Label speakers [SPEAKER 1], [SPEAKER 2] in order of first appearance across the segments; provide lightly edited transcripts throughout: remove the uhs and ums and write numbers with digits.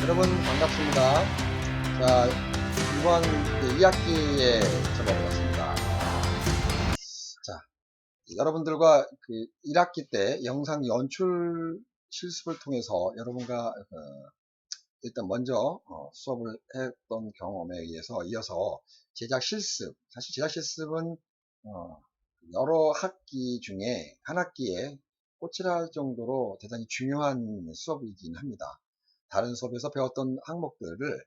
[SPEAKER 1] 여러분 반갑습니다. 자, 이번 2학기에 접어들었습니다. 자, 여러분들과 그 1학기 때 영상 연출 실습을 통해서 여러분과 일단 먼저 수업을 했던 경험에 의해서 이어서 제작 실습, 사실 제작 실습은 여러 학기 중에 한 학기에 꽂히할 정도로 대단히 중요한 수업이긴 합니다. 다른 수업에서 배웠던 항목들을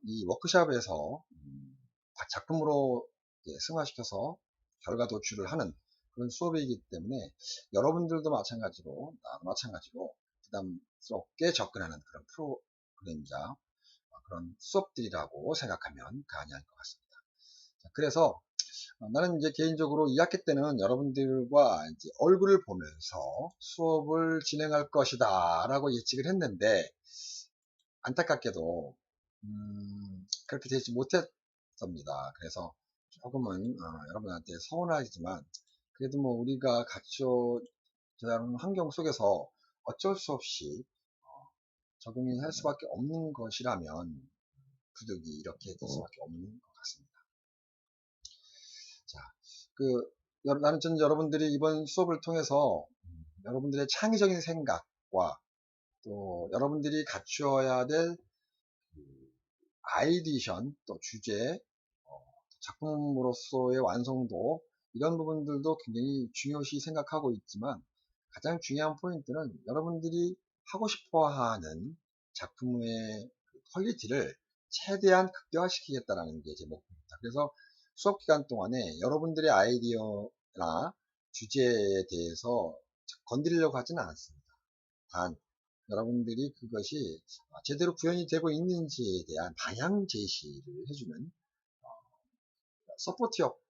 [SPEAKER 1] 이 워크숍에서 작품으로 승화시켜서 결과 도출을 하는 그런 수업이기 때문에 여러분들도 마찬가지로 나도 마찬가지로 부담스럽게 접근하는 그런 프로그램이자 그런 수업들이라고 생각하면 가능할 것 같습니다. 자, 그래서 나는 이제 개인적으로 2학기 때는 여러분들과 이제 얼굴을 보면서 수업을 진행할 것이다 라고 예측을 했는데 안타깝게도 그렇게 되지 못했습니다. 그래서 조금은 여러분한테 서운하지만 그래도 뭐 우리가 갖춰진 환경 속에서 어쩔 수 없이 적응이 할 수밖에 없는 것이라면 부득이 이렇게 될 수밖에 없는 것 같습니다. 자, 나는 전 여러분들이 이번 수업을 통해서 여러분들의 창의적인 생각과 또 여러분들이 갖추어야 될 아이디션, 또 주제, 작품으로서의 완성도, 이런 부분들도 굉장히 중요시 생각하고 있지만 가장 중요한 포인트는 여러분들이 하고 싶어 하는 작품의 퀄리티를 최대한 극대화시키겠다는 게 제 목표입니다. 그래서 수업 기간 동안에 여러분들의 아이디어나 주제에 대해서 건드리려고 하지는 않습니다. 단, 여러분들이 그것이 제대로 구현이 되고 있는지에 대한 방향 제시를 해주는 서포트 역,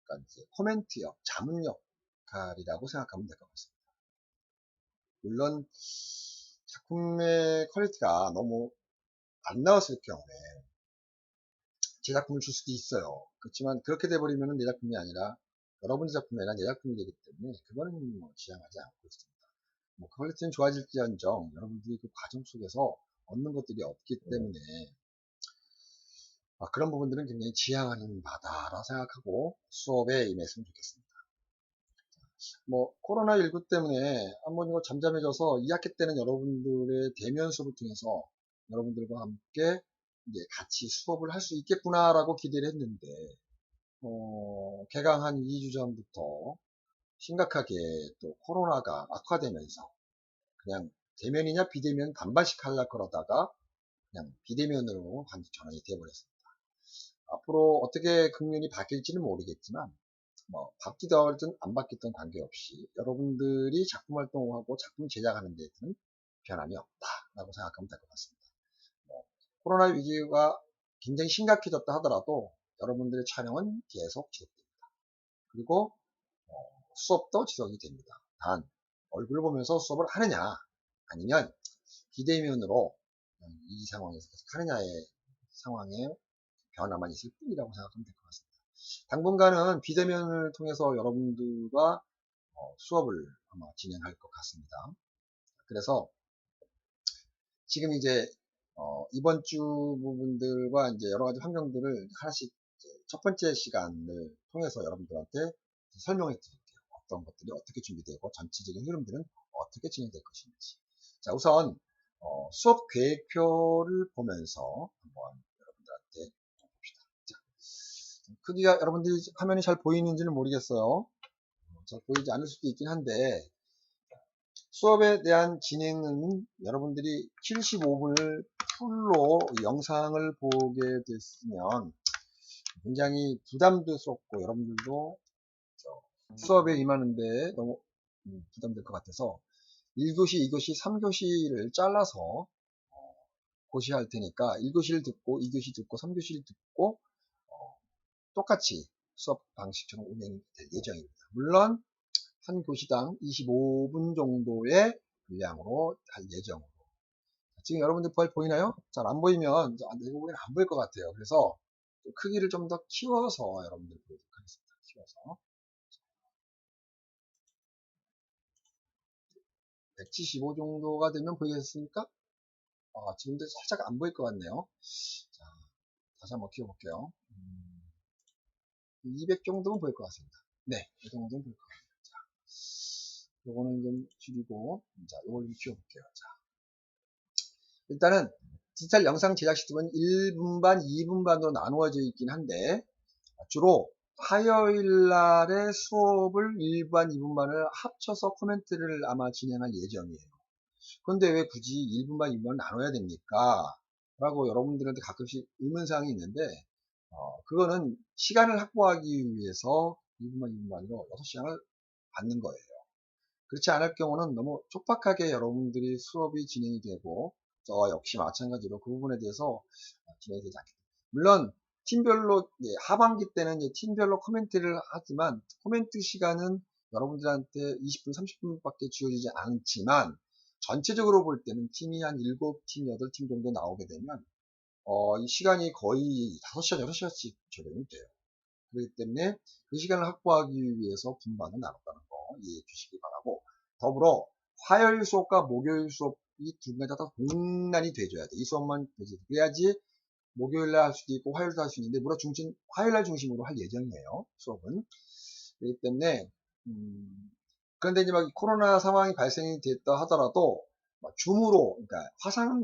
[SPEAKER 1] 그러니까 이제 코멘트 역, 자문 역할이라고 생각하면 될 것 같습니다. 물론 작품의 퀄리티가 너무 안 나왔을 경우에 제 작품을 줄 수도 있어요. 그렇지만 그렇게 돼버리면 내 작품이 아니라 여러분의 작품이 아니라 내 작품이 되기 때문에 그거는 뭐 지향하지 않고 있습니다. 뭐 퀄리티는 좋아질지언정 여러분들이 그 과정 속에서 얻는 것들이 없기 때문에 그런 부분들은 굉장히 지향하는 바다라 생각하고 수업에 임했으면 좋겠습니다. 뭐 코로나19 때문에 한번 이거 잠잠해져서 2학기 때는 여러분들의 대면 수업을 통해서 여러분들과 함께 이제 같이 수업을 할 수 있겠구나라고 기대를 했는데 개강 한 2주 전부터 심각하게 또 코로나가 악화되면서 그냥 대면이냐 비대면 반반씩 하려고 그러다가 그냥 비대면으로 전환이 되어버렸습니다. 앞으로 어떻게 국면이 바뀔지는 모르겠지만 뭐 바뀌든 안 바뀌든 관계없이 여러분들이 작품 활동하고 작품 제작하는 데에는 변함이 없다라고 생각하면 될 것 같습니다. 뭐 코로나 위기가 굉장히 심각해졌다 하더라도 여러분들의 촬영은 계속 지속됩니다. 그리고 수업도 지속이 됩니다. 단 얼굴을 보면서 수업을 하느냐 아니면 비대면으로 이 상황에서 계속 하느냐의 상황에 변화만 있을 뿐이라고 생각하면 될 것 같습니다. 당분간은 비대면을 통해서 여러분들과 수업을 아마 진행할 것 같습니다. 그래서 지금 이제 이번 주 부분들과 이제 여러 가지 환경들을 하나씩 첫 번째 시간을 통해서 여러분들한테 설명해 드릴게요. 어떤 것들이 어떻게 준비되고 전체적인 흐름들은 어떻게 진행될 것인지. 자, 우선 수업 계획표를 보면서 한번 여러분들한테 봅시다. 자, 크기가 여러분들이 화면이 잘 보이는지는 모르겠어요. 잘 보이지 않을 수도 있긴 한데 수업에 대한 진행은 여러분들이 75분을 풀로 영상을 보게 됐으면 굉장히 부담스럽고 여러분들도 수업에 임하는데 너무 부담될 것 같아서 1교시, 2교시, 3교시를 잘라서 고시할 테니까 1교시를 듣고 2교시 듣고 3교시를 듣고 똑같이 수업 방식처럼 운영될 예정입니다. 물론 한 교시당 25분 정도의 분량으로 할 예정으로. 지금 여러분들 보이나요? 잘 안 보이면 내가 보기엔 안 보일 것 같아요. 그래서 크기를 좀 더 키워서 여러분들 보여드리도록 하겠습니다. 키워서 175 정도가 되면 보이겠습니까? 지금도 살짝 안 보일 것 같네요. 자, 다시 한번 키워볼게요. 200 정도는 보일 것 같습니다. 네, 이 정도는 보일 것 같아요. 자, 요거는 좀 줄이고, 자, 요걸 좀 키워볼게요. 자, 일단은 디지털 영상 제작 시스템은 1분반, 2분반으로 나누어져 있긴 한데, 주로 화요일 날의 수업을 1반, 2분반을 합쳐서 코멘트를 아마 진행할 예정이에요. 그런데 왜 굳이 1분반, 2분반을 나눠야 됩니까? 라고 여러분들한테 가끔씩 의문사항이 있는데, 그거는 시간을 확보하기 위해서 2분반, 2분반으로 6시간을 받는 거예요. 그렇지 않을 경우는 너무 촉박하게 여러분들이 수업이 진행이 되고, 저 역시 마찬가지로 그 부분에 대해서 진행이 되지 않겠다. 물론 팀별로 하반기 때는 팀별로 코멘트를 하지만 코멘트 시간은 여러분들한테 20분, 30분밖에 주어지지 않지만 전체적으로 볼 때는 팀이 한 7팀, 8팀 정도 나오게 되면 이 시간이 거의 5시간, 6시간씩 적용이 돼요. 그렇기 때문에 그 시간을 확보하기 위해서 분반을 나눴다는 거 이해해 주시기 바라고, 더불어 화요일 수업과 목요일 수업이 두 개가 다 동란이 돼줘야 돼. 이 수업만 되지. 그래야지 목요일날 할 수도 있고 화요일도 할 수 있는데 물론 화요일날 중심으로 할 예정이에요. 수업은. 그렇기 때문에 그런데 이제 막 코로나 상황이 발생이 됐다 하더라도 줌으로, 그러니까 화상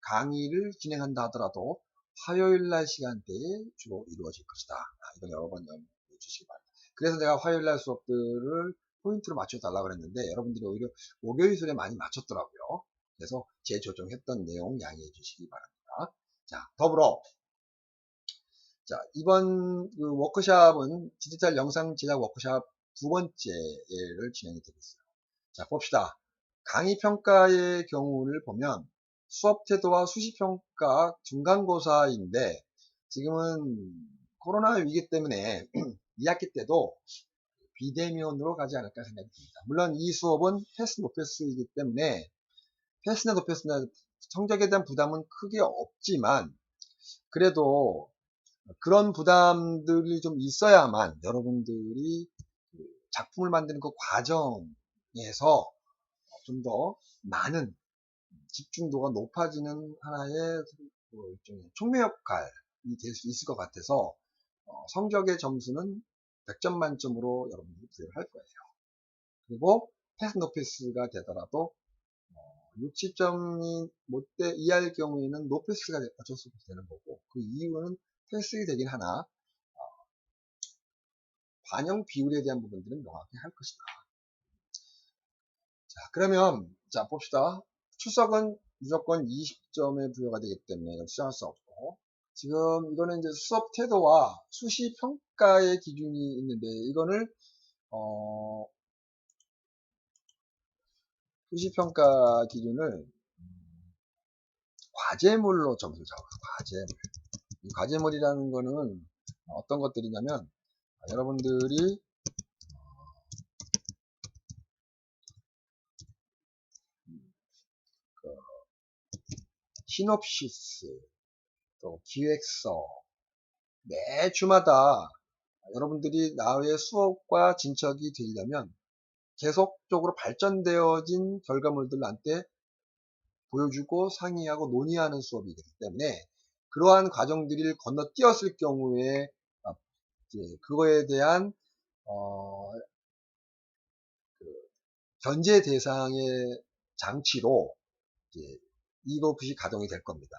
[SPEAKER 1] 강의를 진행한다 하더라도 화요일 날 시간대에 주로 이루어질 것이다. 이건 여러 번 염두해 주시기 바랍니다. 그래서 제가 화요일 날 수업들을 포인트로 맞춰달라고 그랬는데 여러분들이 오히려 목요일 수업에 많이 맞췄더라고요. 그래서 재조정했던 내용 양해해 주시기 바랍니다. 자, 더불어 자, 이번 그 워크샵은 디지털 영상 제작 워크샵 두 번째를 진행이 되고 있어요. 자, 봅시다. 강의 평가의 경우를 보면 수업 태도와 수시 평가 중간고사인데 지금은 코로나 위기 때문에 2학기 때도 비대면으로 가지 않을까 생각이 듭니다. 물론 이 수업은 패스 노패스이기 때문에 패스나 노패스나 성적에 대한 부담은 크게 없지만 그래도 그런 부담들이 좀 있어야만 여러분들이 작품을 만드는 그 과정에서 좀 더 많은 집중도가 높아지는 하나의 일종의 촉매 역할이 될 수 있을 것 같아서 성적의 점수는 100점 만점으로 여러분들이 부여를 할 거예요. 그리고 패스 노패스가 되더라도 60점이 못 이할 경우에는 노패스가 어쩔 수 없이 되는 거고, 그 이유는 패스가 되긴 하나 반영 비율에 대한 부분들은 명확히 할 것이다. 자, 그러면 자 봅시다. 출석은 무조건 20점에 부여가 되기 때문에 수정할 수 없고, 지금 이거는 이제 수업 태도와 수시 평가의 기준이 있는데 이거는 수시 평가 기준을 과제물로 점수를 잡아요. 과제물. 이 과제물이라는 거는 어떤 것들이냐면 여러분들이 그 시놉시스, 또 기획서, 매 주마다 여러분들이 나의 수업과 진척이 되려면 계속적으로 발전되어진 결과물들 나한테 보여주고 상의하고 논의하는 수업이기 때문에 그러한 과정들을 건너뛰었을 경우에 그거에 대한 견제 대상의 장치로 이것이 가동이 될 겁니다.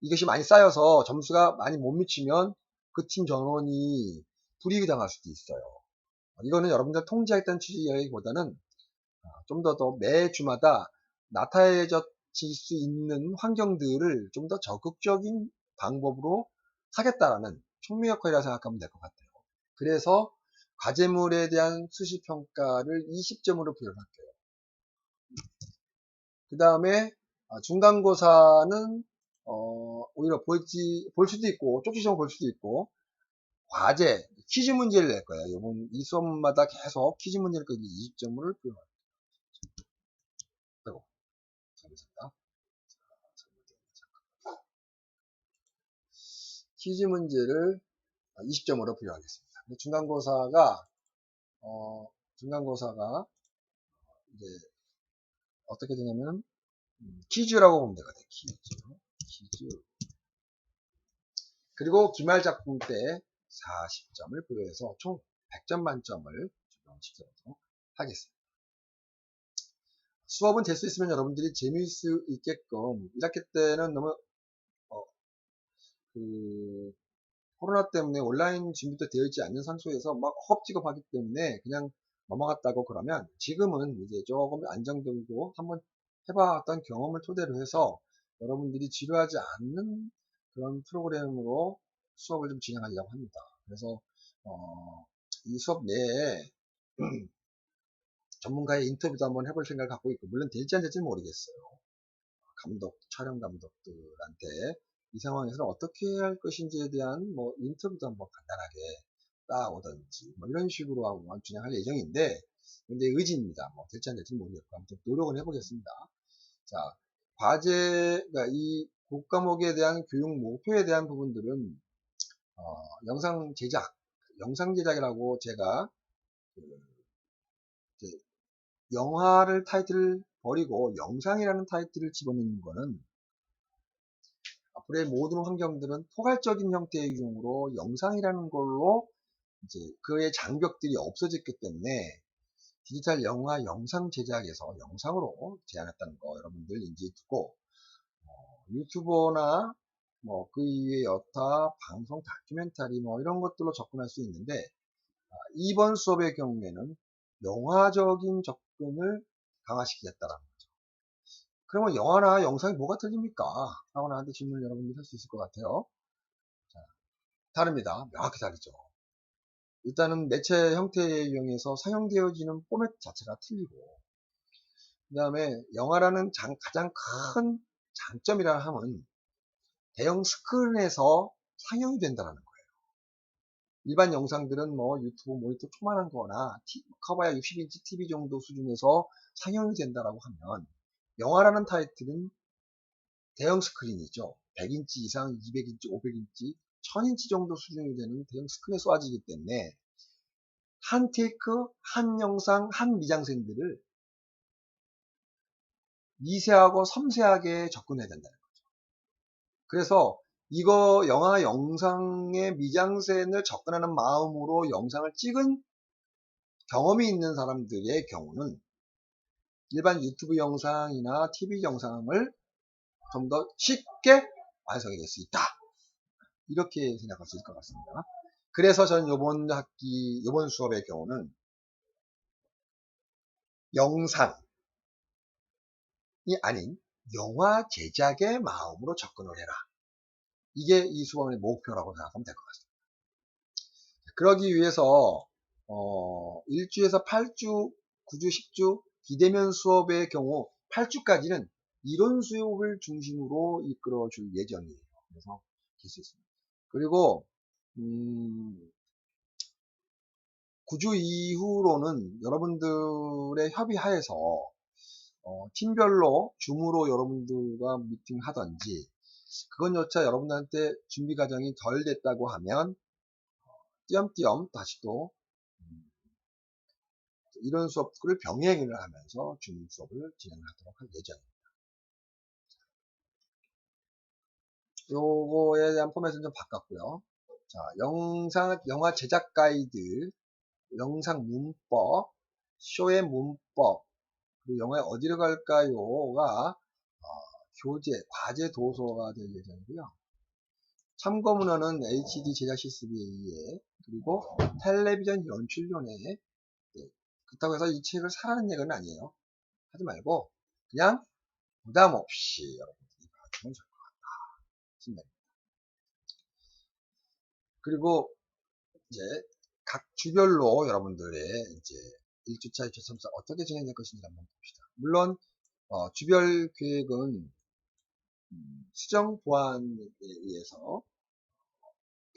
[SPEAKER 1] 이것이 많이 쌓여서 점수가 많이 못 미치면 그 팀 전원이 불이익을 당할 수도 있어요. 이거는 여러분들 통제하겠다는 취지보다는 좀 더 매 주마다 나타해질 수 있는 환경들을 좀 더 적극적인 방법으로 하겠다라는 촉매 역할이라 생각하면 될 것 같아요. 그래서 과제물에 대한 수시 평가를 20점으로 부여할게요. 그 다음에 중간고사는 오히려 볼 수도 있고 쪽지시험 볼 수도 있고 과제 퀴즈 문제를 낼 거예요. 이번 이 수업마다 계속 퀴즈 문제를 거기 20점을 부여합니다. 아이고, 잘못했다. 퀴즈 문제를 20점으로 부여하겠습니다. 중간고사가 이제 어떻게 되냐면 퀴즈라고 보면 되거든요. 퀴즈. 그리고 기말 작품 때 40점을 부여해서 총 100점 만점을 적용시키도록 하겠습니다. 수업은 될 수 있으면 여러분들이 재미있을 수 있게끔 1학기 때는 너무 그 코로나 때문에 온라인 준비도 되어 있지 않는 상태에서 막 허겁지겁하기 때문에 그냥 넘어갔다고 그러면 지금은 이제 조금 안정되고 한번 해봤던 경험을 토대로 해서 여러분들이 지루하지 않는 그런 프로그램으로 수업을 좀 진행하려고 합니다. 그래서 이 수업 내에 전문가의 인터뷰도 한번 해볼 생각을 갖고 있고, 물론 될지 안 될지는 모르겠어요. 촬영 감독들한테 이 상황에서는 어떻게 할 것인지에 대한 뭐 인터뷰도 한번 간단하게 따오든지 뭐 이런 식으로 한번 진행할 예정인데, 근데 의지입니다. 뭐 될지 안 될지는 모르겠고 아무튼 노력은 해보겠습니다. 자, 그러니까 이 국과목에 대한 교육 목표에 대한 부분들은 영상 제작이라고 제가 그 이제 영화를 타이틀을 버리고 영상이라는 타이틀을 집어넣는 거는 앞으로의 모든 환경들은 포괄적인 형태의 유형으로 영상이라는 걸로 이제 그의 장벽들이 없어졌기 때문에 디지털 영화 영상 제작에서 영상으로 제안했다는 거 여러분들 인지해 두고 유튜버나 뭐 그 이외의 여타 방송 다큐멘터리 뭐 이런 것들로 접근할 수 있는데 이번 수업의 경우에는 영화적인 접근을 강화시키겠다라는 거죠. 그러면 영화나 영상이 뭐가 틀립니까? 하고 나한테 질문을 여러분들이 할 수 있을 것 같아요. 자, 다릅니다. 명확히 다르죠. 일단은 매체 형태에 이용해서 사용되어지는 포맷 자체가 틀리고, 그 다음에 영화라는 가장 큰 장점이라 하면 대형 스크린에서 상영이 된다는 거예요. 일반 영상들은 뭐 유튜브 모니터 조그만한 거나 커봐야 60인치 TV 정도 수준에서 상영이 된다라고 하면, 영화라는 타이틀은 대형 스크린이죠. 100인치 이상, 200인치, 500인치, 1000인치 정도 수준이 되는 대형 스크린에 쏘아지기 때문에 한 테이크, 한 영상, 한 미장센들을 미세하고 섬세하게 접근해야 된다는 거죠. 그래서 이거 영화 영상의 미장센을 접근하는 마음으로 영상을 찍은 경험이 있는 사람들의 경우는 일반 유튜브 영상이나 TV 영상을 좀 더 쉽게 완성해 낼 수 있다. 이렇게 생각할 수 있을 것 같습니다. 그래서 저는 이번 수업의 경우는 영상이 아닌 영화 제작의 마음으로 접근을 해라. 이게 이 수업의 목표라고 생각하면 될 것 같습니다. 그러기 위해서 1주에서 8주, 9주, 10주 비대면 수업의 경우 8주까지는 이론 수업을 중심으로 이끌어 줄 예정이에요. 그래서 될 수 있습니다. 그리고 9주 이후로는 여러분들의 협의하에서 팀별로 줌으로 여러분들과 미팅하던지, 그건 여차 여러분들한테 준비 과정이 덜 됐다고 하면 띄엄띄엄 다시 또 이런 수업을 병행을 하면서 줌 수업을 진행하도록 할 예정입니다. 요거에 대한 포맷은 좀 바꿨고요. 자, 영화 제작 가이드, 영상 문법, 쇼의 문법, 그리고 영화에 어디로 갈까요가 교재, 과제 도서가 될 예정이고요. 참고문헌은 HD 제작 시스템에 의해, 그리고 텔레비전 연출위원회. 그렇다고 해서 이 책을 사라는 얘기는 아니에요. 하지 말고 그냥 부담 없이 여러분들이 봐주면 좋을 것 같다 생각입니다. 그리고 이제 각 주별로 여러분들의 이제 1주차, 2주차, 3주차 어떻게 진행될 것인지 한번 봅시다. 물론 주별 계획은 수정 보완에 의해서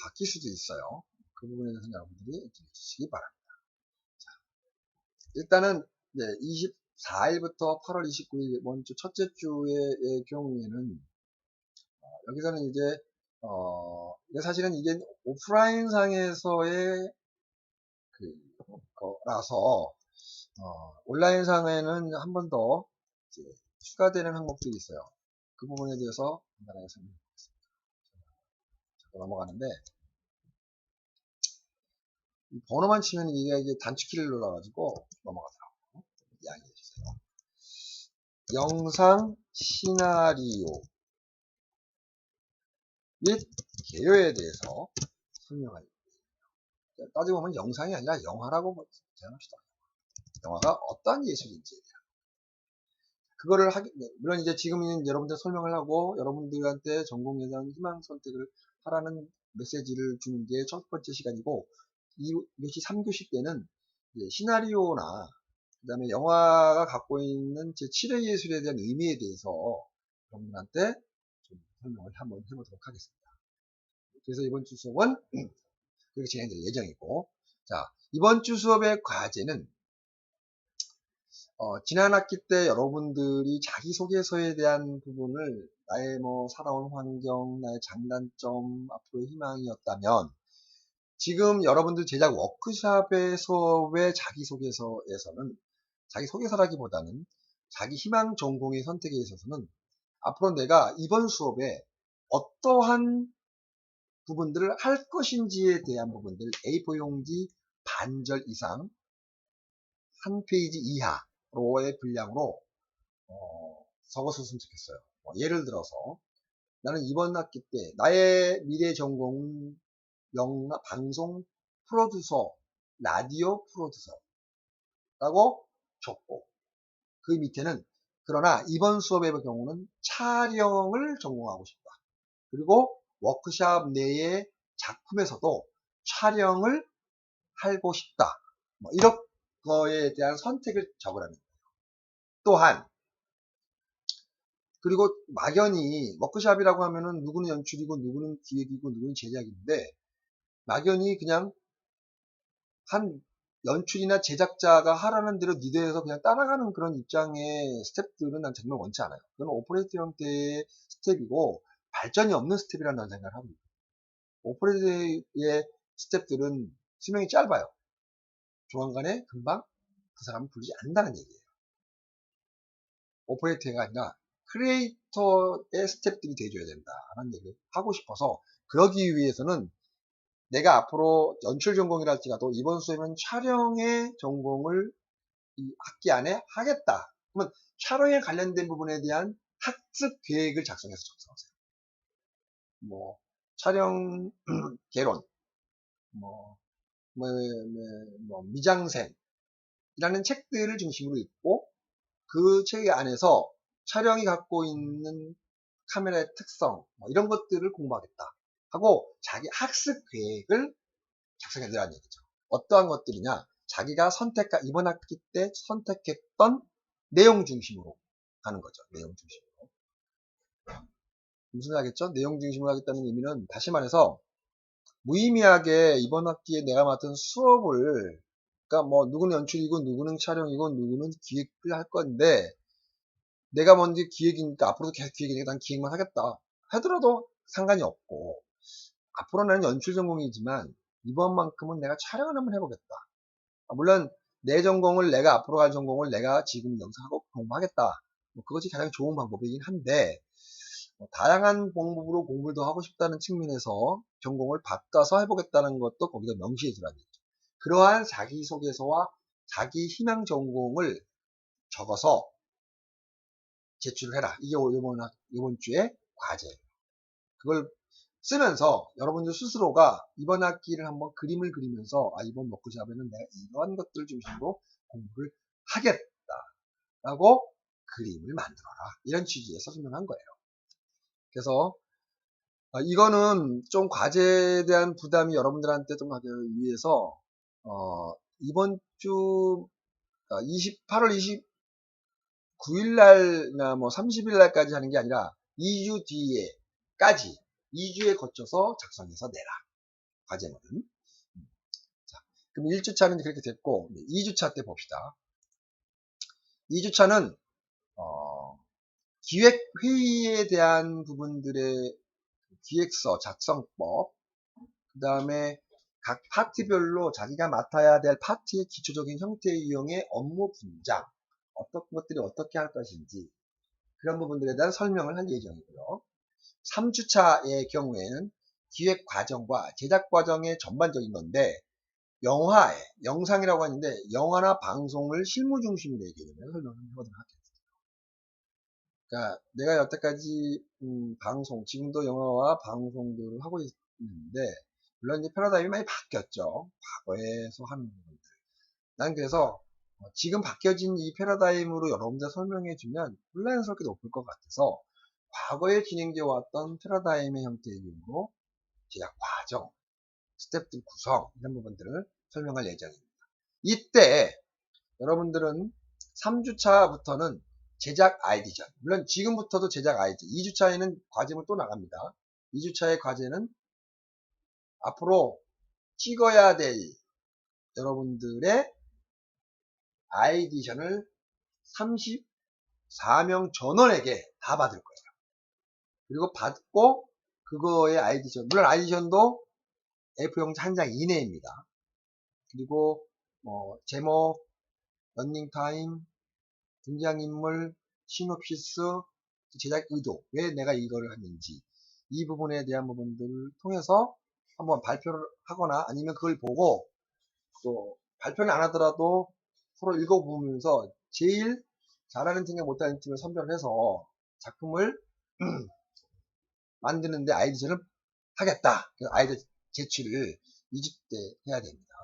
[SPEAKER 1] 바뀔 수도 있어요. 그 부분에 대해서 여러분들이 주시기 바랍니다. 자, 일단은 24일부터 8월 29일 이번 주 첫째 주의 경우에는 여기서는 이제 사실은 이게 오프라인 상에서의 거라서 온라인 상에는 한 번 더 추가되는 항목들이 있어요. 그 부분에 대해서 간단하게 설명드리겠습니다. 넘어가는데, 이 번호만 치면 이게 단축키를 눌러가지고 넘어가더라고요. 이해해 주세요. 영상 시나리오 및 개요에 대해서 설명할. 따지고 보면 영상이 아니라 영화라고 제안합시다. 영화가 어떠한 예술인지에 대한. 그거를 물론 이제 지금은 여러분들 설명을 하고 여러분들한테 전공에 대한 희망 선택을 하라는 메시지를 주는 게 첫 번째 시간이고, 이것이 3교시 때는 시나리오나 그 다음에 영화가 갖고 있는 제7의 예술에 대한 의미에 대해서 여러분들한테 좀 설명을 한번 해보도록 하겠습니다. 그래서 이번 주 수업은 그렇게 진행될 예정이고, 자, 이번 주 수업의 과제는 지난 학기 때 여러분들이 자기소개서에 대한 부분을 나의 살아온 환경, 나의 장단점, 앞으로의 희망이었다면, 지금 여러분들 제작 워크샵에서의 자기소개서에서는 자기소개서라기보다는 자기 희망 전공의 선택에 있어서는 앞으로 내가 이번 수업에 어떠한 부분들을 할 것인지에 대한 부분들 A4 용지 반절 이상 한 페이지 이하로의 분량으로 적어줬으면 좋겠어요. 예를 들어서 나는 이번 학기 때 나의 미래 전공은 영화, 방송 프로듀서, 라디오 프로듀서라고 적고, 그 밑에는 그러나 이번 수업의 경우는 촬영을 전공하고 싶다. 그리고 워크샵 내의 작품에서도 촬영을 하고 싶다. 이런 거에 대한 선택을 적으라는 거예요. 또한 그리고 막연히 워크샵이라고 하면은 누구는 연출이고 누구는 기획이고 누구는 제작인데, 막연히 그냥 한 연출이나 제작자가 하라는 대로 리드해서 그냥 따라가는 그런 입장의 스텝들은 난 정말 원치 않아요. 그건 오퍼레이터 형태의 스텝이고 발전이 없는 스텝이라는 생각을 합니다. 오퍼레이터의 스텝들은 수명이 짧아요. 조만간에 금방 그 사람을 부르지 않는다는 얘기예요. 오퍼레이터가 아니라 크리에이터의 스텝들이 돼줘야 된다라는 얘기를 하고 싶어서, 그러기 위해서는 내가 앞으로 연출 전공이랄지라도 이번 수업에는 촬영의 전공을 이 학기 안에 하겠다. 그러면 촬영에 관련된 부분에 대한 학습 계획을 작성해서 작성하세요. 촬영 개론, 뭐, 미장센이라는 책들을 중심으로 읽고, 그 책 안에서 촬영이 갖고 있는 카메라의 특성, 이런 것들을 공부하겠다 하고 자기 학습 계획을 작성해 두라는 얘기죠. 어떠한 것들이냐? 자기가 이번 학기 때 선택했던 내용 중심으로 하는 거죠. 내용 중심으로. 무슨 말이겠죠? 내용 중심으로 하겠다는 의미는, 다시 말해서 무의미하게 이번 학기에 내가 맡은 수업을, 그러니까 누구는 연출이고 누구는 촬영이고 누구는 기획을 할 건데, 내가 먼저 기획이니까 앞으로도 계속 기획이니까 난 기획만 하겠다 하더라도 상관이 없고, 앞으로 나는 연출 전공이지만 이번만큼은 내가 촬영을 한번 해보겠다. 물론 내 전공을, 내가 앞으로 갈 전공을 내가 지금 여기서 하고 공부하겠다. 그것이 가장 좋은 방법이긴 한데, 다양한 방법으로 공부를 더 하고 싶다는 측면에서 전공을 바꿔서 해보겠다는 것도 거기다 명시해 두라는 얘기죠. 그러한 자기소개서와 자기 희망 전공을 적어서 제출을 해라. 이게 이번 주의 과제예요. 그걸 쓰면서 여러분들 스스로가 이번 학기를 한번 그림을 그리면서, 이번 워크숍에는 내가 이러한 것들 중심으로 공부를 하겠다라고 그림을 만들어라. 이런 취지에서 설명한 거예요. 그래서 이거는 좀 과제에 대한 부담이 여러분들한테 좀 하기 위해서 이번 주 8월 29일 날나 30일 날까지 하는 게 아니라 2주 뒤에까지 2주에 거쳐서 작성해서 내라. 과제는. 자, 그럼 1주차는 그렇게 됐고, 2주차 때 봅시다. 2주차는 기획회의에 대한 부분들의 기획서 작성법, 그 다음에 각 파트별로 자기가 맡아야 될 파트의 기초적인 형태 이용의 업무 분장, 어떤 것들이 어떻게 할 것인지, 그런 부분들에 대한 설명을 할 예정이고요. 3주차의 경우에는 기획 과정과 제작 과정의 전반적인 건데, 영상이라고 하는데 영화나 방송을 실무 중심으로 얘기하면 설명을 해보도록 하겠습니다. 그러니까 내가 여태까지 방송, 지금도 영화와 방송들을 하고 있는데, 물론 이제 패러다임이 많이 바뀌었죠. 과거에서 하는 부분들. 난 그래서 지금 바뀌어진 이 패러다임으로 여러분들 설명해주면 혼란스럽게 높을 것 같아서 과거에 진행되어 왔던 패러다임의 형태의 경우로 제작 과정, 스텝들 구성 이런 부분들을 설명할 예정입니다. 이때 여러분들은 3주차부터는 제작 아이디션, 물론 지금부터도 제작 아이디, 2주차에는 과제물 또 나갑니다. 2주차의 과제는 앞으로 찍어야 될 여러분들의 아이디션을 34명 전원에게 다 받을 거예요. 그리고 받고 그거의 아이디션, 물론 아이디션도 A4용지 한 장 이내입니다. 그리고 제목, 런닝타임, 등장인물, 시놉시스, 제작 의도, 왜 내가 이거를 했는지 이 부분에 대한 부분들을 통해서 한번 발표를 하거나 아니면 그걸 보고 또 발표는 안 하더라도 서로 읽어보면서 제일 잘하는 팀과 못하는 팀을 선별을 해서 작품을 만드는데 아이디어를 하겠다. 그래서 아이디어 제출을 2주 때 해야 됩니다.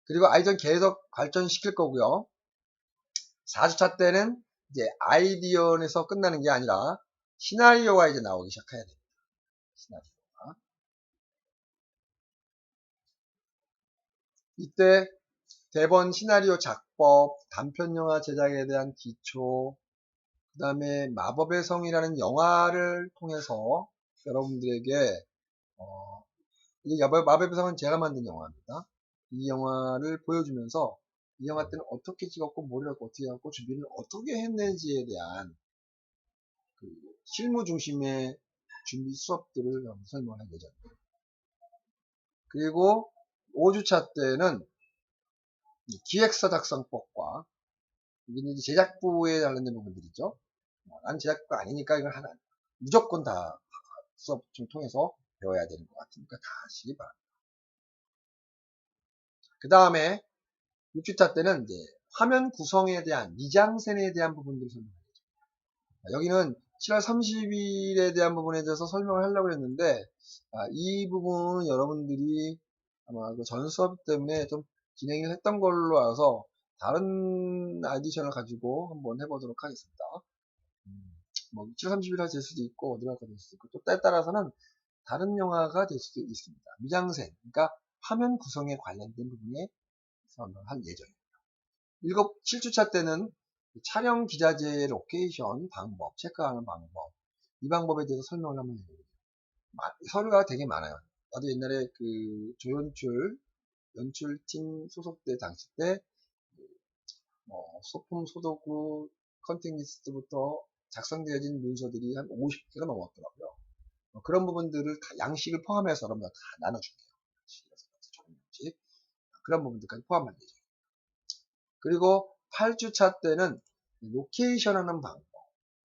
[SPEAKER 1] 그리고 아이디어 계속 발전시킬 거고요. 4주차 때는 이제 아이디어에서 끝나는 게 아니라 시나리오가 이제 나오기 시작해야 됩니다. 시나리오가. 이때 대본 시나리오 작법, 단편영화 제작에 대한 기초, 그 다음에 마법의 성이라는 영화를 통해서 여러분들에게 이 마법의 성은 제가 만든 영화입니다. 이 영화를 보여주면서 이 영화 때는 어떻게 찍었고 뭐를 어떻게 했고 준비를 어떻게 했는지에 대한 그 실무 중심의 준비 수업들을 설명할 예정입니다. 그리고 5주차 때는 기획서 작성법과 이게 이제 제작부에 관련된 부분들이죠. 난 제작부가 아니니까 이걸 하나 무조건 다 수업 좀 통해서 배워야 되는 것 같으니까 다 하시기 바랍니다. 그 다음에 6주차 때는 이제 화면 구성에 대한 미장센에 대한 부분들을 설명하겠습니다. 여기는 7월 30일에 대한 부분에 대해서 설명을 하려고 했는데 이 부분은 여러분들이 아마 그 전 수업 때문에 좀 진행을 했던 걸로 알아서 다른 아이디션을 가지고 한번 해보도록 하겠습니다. 뭐 7월 30일에 될 수도 있고 어디가 될 수도 있고 또 때에 따라서는 다른 영화가 될 수도 있습니다. 미장센, 그러니까 화면 구성에 관련된 부분에 설명할 예정입니다. 7주차 때는 촬영 기자재 로케이션 방법, 체크하는 방법, 이 방법에 대해서 설명을 한번 해드립니다. 서류가 되게 많아요. 나도 옛날에 그 연출팀 소속대 당시 때 소품, 소도구, 컨택 리스트부터 작성되어진 문서들이 한 50개가 넘었더라고요. 그런 부분들을 다 양식을 포함해서 여러분들 다 나눠줄게요. 양식, 그런 부분들까지 포함할 예정입니다. 그리고 8주차 때는 로케이션 하는 방법,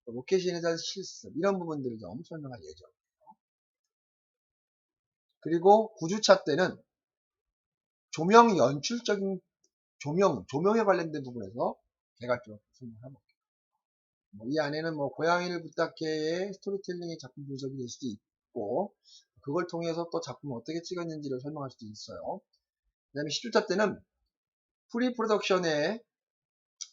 [SPEAKER 1] 로케이션에 대한 실습, 이런 부분들을 좀 설명할 예정이에요. 그리고 9주차 때는 조명 연출적인 조명에 관련된 부분에서 개괄적으로 설명을 해볼게요. 이 안에는 고양이를 부탁해의 스토리텔링의 작품 분석이 될 수도 있고, 그걸 통해서 또 작품을 어떻게 찍었는지를 설명할 수도 있어요. 그 다음에 10주차 때는 프리 프로덕션의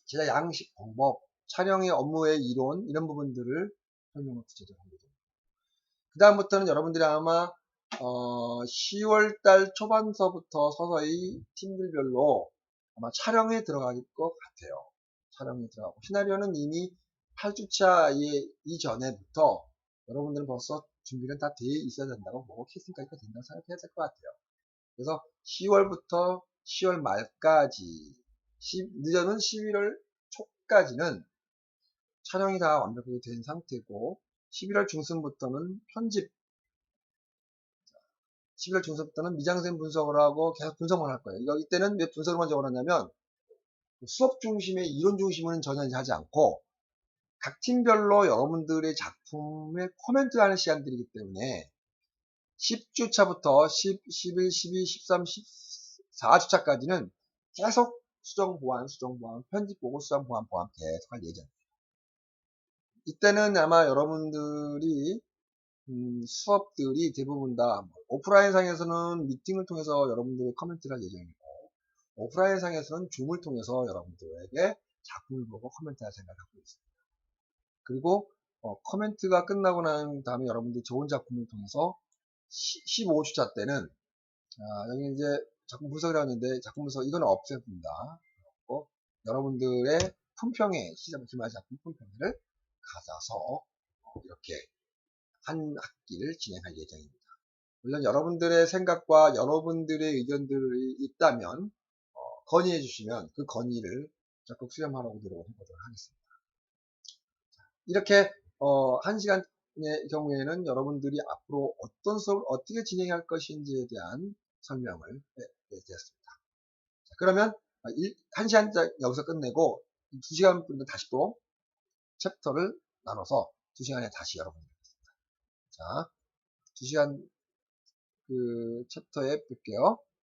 [SPEAKER 1] 제작 양식 방법, 촬영의 업무의 이론, 이런 부분들을 설명을 구체적으로 합니다. 그 다음부터는 여러분들이 아마 10월달 초반서부터 서서히 팀들별로 아마 촬영에 들어갈 것 같아요. 촬영에 들어가고 시나리오는 이미 8주차 이전에부터 여러분들은 벌써 준비가 다 돼 있어야 된다고 보고 캐스팅까지 된다고 생각해야 될 것 같아요. 그래서 10월부터 10월 말까지 늦어는 11월 초까지는 촬영이 다 완벽하게 된 상태고 11월 중순부터는 편집, 11월 중순부터는 미장센 분석을 하고 계속 분석만 할 거예요. 이때는 왜 분석을 먼저 하냐면 수업 중심의 이론 중심은 전혀 하지 않고 각 팀별로 여러분들의 작품에 코멘트하는 시간들이기 때문에 10주차부터 10, 11, 12, 13, 14주차까지는 계속 수정 보완, 편집 보고 수정 보완 계속 할 예정입니다. 이때는 아마 여러분들이 수업들이 대부분 다 오프라인 상에서는 미팅을 통해서 여러분들의 커멘트를 할 예정이고, 오프라인 상에서는 줌을 통해서 여러분들에게 작품을 보고 커멘트할 생각을 하고 있습니다. 그리고 커멘트가 끝나고 난 다음에 여러분들이 좋은 작품을 통해서 15주차 때는 여기 이제 작품 분석이라고 하는데, 작품 분석 이건 없앱니다. 여러분들의 품평회, 시작하는 작품 품평회를 가져서 이렇게 한 학기를 진행할 예정입니다. 물론 여러분들의 생각과 여러분들의 의견들이 있다면 건의해 주시면 그 건의를 적극 수렴하려고 노력을 해보도록 하겠습니다. 이렇게 1시간의 경우에는 여러분들이 앞으로 어떤 수업을 어떻게 진행할 것인지에 대한 설명을 드렸습니다. 그러면 1시간 여기서 끝내고 2시간 정도 다시 또 챕터를 나눠서 2시간에 다시 여러분들 뵙겠습니다. 자, 2시간 그 챕터에 볼게요.